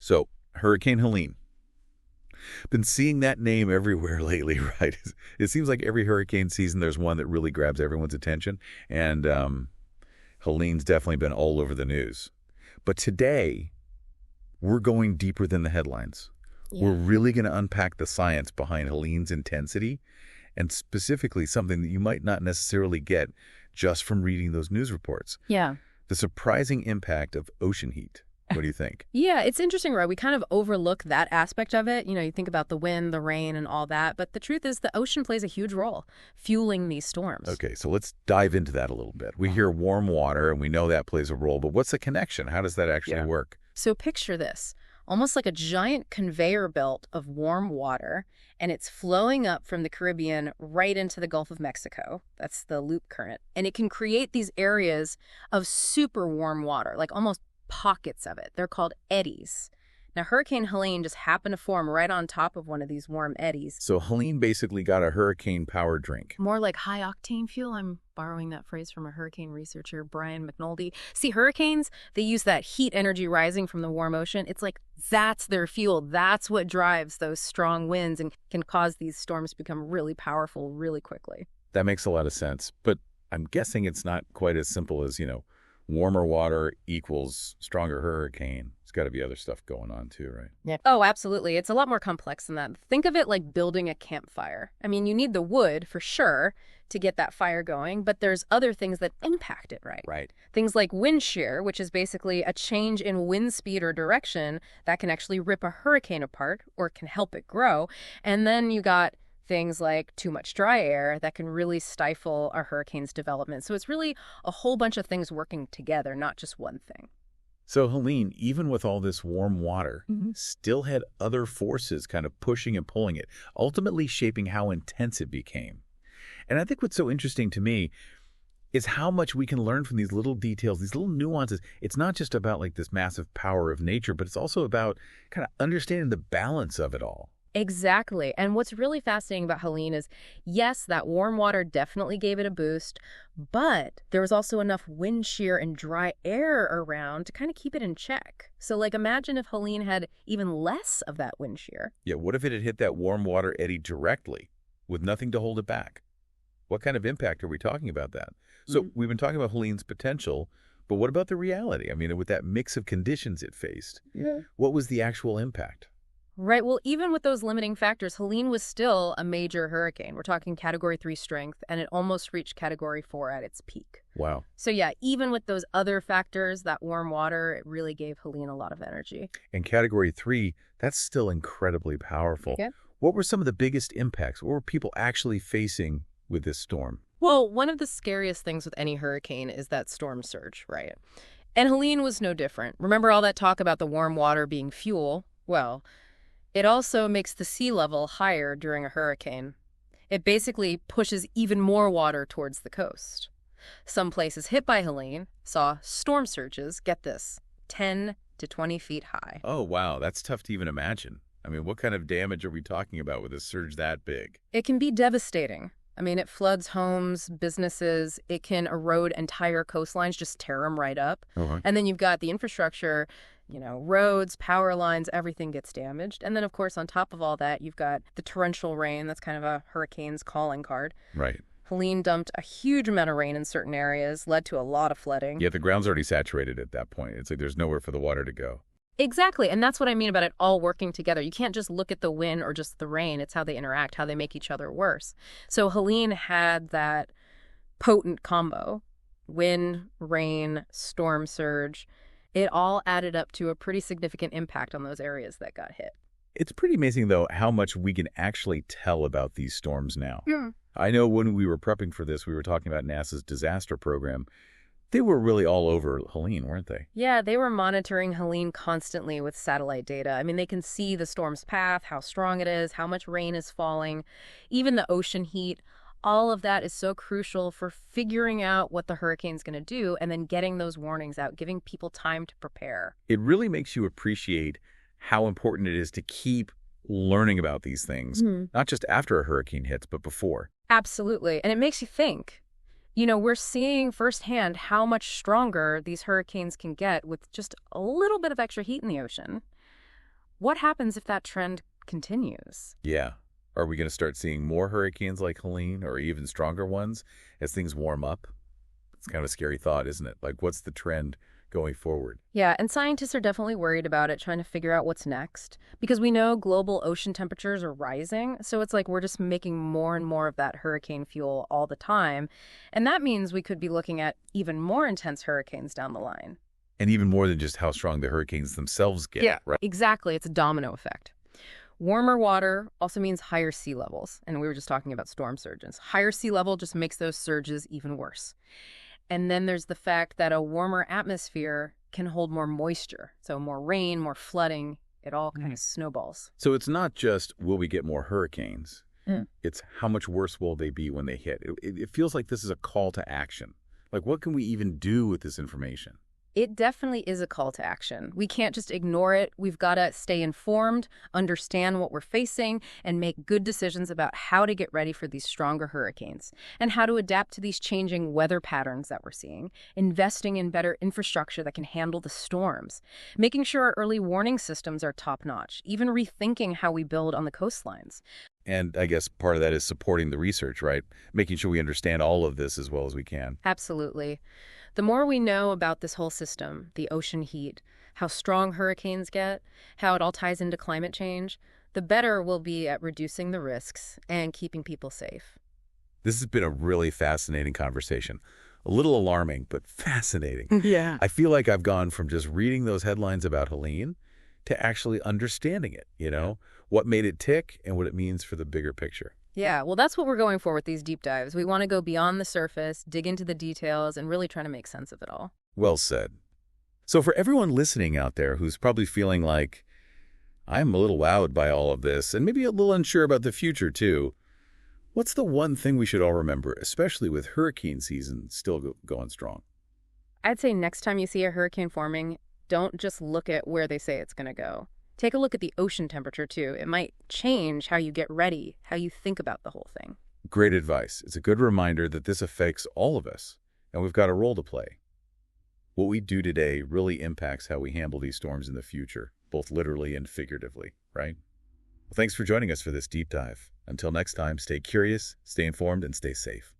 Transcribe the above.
So, Hurricane Helene. Been seeing that name everywhere lately, right? It seems like every hurricane season there's one that really grabs everyone's attention, and Helene's definitely been all over the news. But today, we're going deeper than the headlines. Yeah. We're really going to unpack the science behind Helene's intensity, and specifically something that you might not necessarily get just from reading those news reports. Yeah. The surprising impact of ocean heat. What do you think? Yeah, it's interesting, right? We kind of overlook that aspect of it. You think about the wind, the rain, and all that. But the truth is the ocean plays a huge role fueling these storms. Okay, so let's dive into that a little bit. We hear warm water, and we know that plays a role, but what's the connection? How does that actually work? So picture this, almost like a giant conveyor belt of warm water, and it's flowing up from the Caribbean right into the Gulf of Mexico. That's the loop current. And it can create these areas of super warm water, like almost pockets of it. They're called eddies. Now, Hurricane Helene just happened to form right on top of one of these warm eddies. So Helene basically got a hurricane power drink. More like high-octane fuel. I'm borrowing that phrase from a hurricane researcher, Brian McNulty. See, hurricanes, they use that heat energy rising from the warm ocean. It's like that's their fuel. That's what drives those strong winds and can cause these storms to become really powerful really quickly. That makes a lot of sense. But I'm guessing it's not quite as simple as, warmer water equals stronger hurricane. There's got to be other stuff going on too, right? Yeah. Oh, absolutely. It's a lot more complex than that. Think of it like building a campfire. I mean, you need the wood for sure to get that fire going, but there's other things that impact it, right? Right. Things like wind shear, which is basically a change in wind speed or direction that can actually rip a hurricane apart or can help it grow. And then you got things like too much dry air that can really stifle a hurricane's development. So it's really a whole bunch of things working together, not just one thing. So Helene, even with all this warm water, still had other forces kind of pushing and pulling it, ultimately shaping how intense it became. And I think what's so interesting to me is how much we can learn from these little details, these little nuances. It's not just about like this massive power of nature, but it's also about kind of understanding the balance of it all. Exactly. And what's really fascinating about Helene is, yes, that warm water definitely gave it a boost, but there was also enough wind shear and dry air around to kind of keep it in check. So, like, imagine if Helene had even less of that wind shear. Yeah, what if it had hit that warm water eddy directly with nothing to hold it back? What kind of impact are we talking about that? So we've been talking about Helene's potential, but what about the reality? I mean, with that mix of conditions it faced, what was the actual impact? Right. Well, even with those limiting factors, Helene was still a major hurricane. We're talking Category 3 strength, and it almost reached Category 4 at its peak. Wow. So yeah, even with those other factors, that warm water, it really gave Helene a lot of energy. And Category 3, that's still incredibly powerful. Yeah. What were some of the biggest impacts? What were people actually facing with this storm? Well, one of the scariest things with any hurricane is that storm surge, right? And Helene was no different. Remember all that talk about the warm water being fuel? Well, it also makes the sea level higher during a hurricane. It basically pushes even more water towards the coast. Some places hit by Helene saw storm surges, get this, 10 to 20 feet high. Oh, wow. That's tough to even imagine. I mean, what kind of damage are we talking about with a surge that big? It can be devastating. I mean, it floods homes, businesses. It can erode entire coastlines, just tear them right up. Okay. And then you've got the infrastructure, roads, power lines, everything gets damaged. And then, of course, on top of all that, you've got the torrential rain. That's kind of a hurricane's calling card. Right. Helene dumped a huge amount of rain in certain areas, led to a lot of flooding. Yeah, the ground's already saturated at that point. It's like there's nowhere for the water to go. Exactly. And that's what I mean about it all working together. You can't just look at the wind or just the rain. It's how they interact, how they make each other worse. So Helene had that potent combo: wind, rain, storm surge. It all added up to a pretty significant impact on those areas that got hit. It's pretty amazing, though, how much we can actually tell about these storms now. Yeah. I know when we were prepping for this, we were talking about NASA's disaster program. They were really all over Helene, weren't they? Yeah, they were monitoring Helene constantly with satellite data. I mean, they can see the storm's path, how strong it is, how much rain is falling, even the ocean heat. All of that is so crucial for figuring out what the hurricane's going to do and then getting those warnings out, giving people time to prepare. It really makes you appreciate how important it is to keep learning about these things, not just after a hurricane hits, but before. Absolutely. And it makes you think. We're seeing firsthand how much stronger these hurricanes can get with just a little bit of extra heat in the ocean. what happens if that trend continues? Yeah. Are we going to start seeing more hurricanes like Helene or even stronger ones as things warm up? It's kind of a scary thought, isn't it? Like, what's the trend going forward? Yeah, and scientists are definitely worried about it, trying to figure out what's next. Because we know global ocean temperatures are rising, so it's like we're just making more and more of that hurricane fuel all the time. And that means we could be looking at even more intense hurricanes down the line. And even more than just how strong the hurricanes themselves get, right? Exactly. It's a domino effect. Warmer water also means higher sea levels. And we were just talking about storm surges. Higher sea level just makes those surges even worse. And then there's the fact that a warmer atmosphere can hold more moisture. So more rain, more flooding, it all kind of snowballs. So it's not just will we get more hurricanes, it's how much worse will they be when they hit. It feels like this is a call to action. Like, what can we even do with this information? It definitely is a call to action. We can't just ignore it. We've got to stay informed, understand what we're facing, and make good decisions about how to get ready for these stronger hurricanes and how to adapt to these changing weather patterns that we're seeing, investing in better infrastructure that can handle the storms, making sure our early warning systems are top-notch, even rethinking how we build on the coastlines. And I guess part of that is supporting the research, right? Making sure we understand all of this as well as we can. Absolutely. The more we know about this whole system, the ocean heat, how strong hurricanes get, how it all ties into climate change, the better we'll be at reducing the risks and keeping people safe. This has been a really fascinating conversation. A little alarming, but fascinating. Yeah. I feel like I've gone from just reading those headlines about Helene to actually understanding it, what made it tick and what it means for the bigger picture. Yeah, well, that's what we're going for with these deep dives. We want to go beyond the surface, dig into the details, and really try to make sense of it all. Well said. So for everyone listening out there who's probably feeling like, I'm a little wowed by all of this, and maybe a little unsure about the future too, what's the one thing we should all remember, especially with hurricane season still going strong? I'd say next time you see a hurricane forming, don't just look at where they say it's going to go. Take a look at the ocean temperature, too. It might change how you get ready, how you think about the whole thing. Great advice. It's a good reminder that this affects all of us, and we've got a role to play. What we do today really impacts how we handle these storms in the future, both literally and figuratively, right? Well, thanks for joining us for this deep dive. Until next time, stay curious, stay informed, and stay safe.